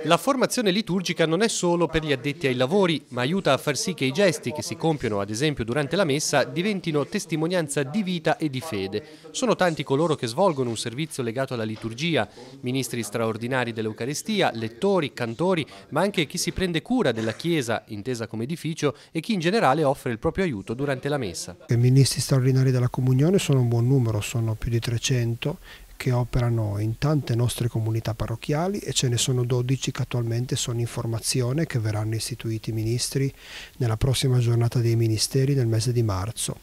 La formazione liturgica non è solo per gli addetti ai lavori, ma aiuta a far sì che i gesti che si compiono, ad esempio durante la messa, diventino testimonianza di vita e di fede. Sono tanti coloro che svolgono un servizio legato alla liturgia, ministri straordinari dell'Eucaristia, lettori, cantori, ma anche chi si prende cura della Chiesa, intesa come edificio, e chi in generale offre il proprio aiuto durante la messa. I ministri straordinari della Comunione sono un buon numero, sono più di 300 che operano in tante nostre comunità parrocchiali e ce ne sono 12 che attualmente sono in formazione, che verranno istituiti ministri nella prossima giornata dei ministeri nel mese di marzo.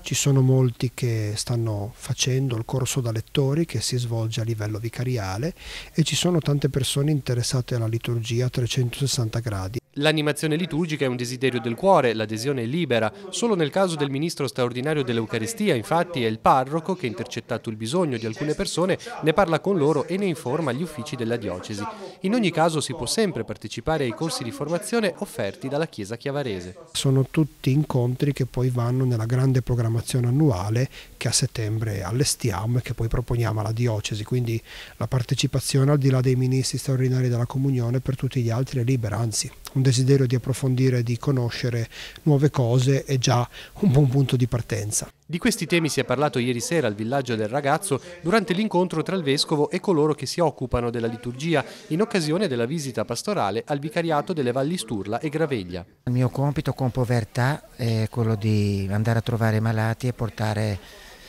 Ci sono molti che stanno facendo il corso da lettori che si svolge a livello vicariale e ci sono tante persone interessate alla liturgia a 360 gradi. L'animazione liturgica è un desiderio del cuore, l'adesione è libera. Solo nel caso del ministro straordinario dell'Eucaristia, infatti, è il parroco che, intercettato il bisogno di alcune persone, ne parla con loro e ne informa gli uffici della diocesi. In ogni caso si può sempre partecipare ai corsi di formazione offerti dalla Chiesa chiavarese. Sono tutti incontri che poi vanno nella grande programmazione annuale che a settembre allestiamo e che poi proponiamo alla diocesi, quindi la partecipazione al di là dei ministri straordinari della Comunione per tutti gli altri è libera, anzi un desiderio di approfondire e di conoscere nuove cose è già un buon punto di partenza. Di questi temi si è parlato ieri sera al Villaggio del Ragazzo durante l'incontro tra il Vescovo e coloro che si occupano della liturgia in occasione della visita pastorale al vicariato delle Valli Sturla e Graveglia. Il mio compito con povertà è quello di andare a trovare i malati e portare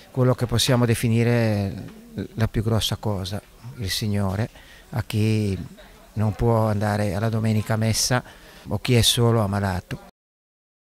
quello che possiamo definire la più grossa cosa, il Signore, a chi non può andare alla domenica messa o chi è solo ammalato.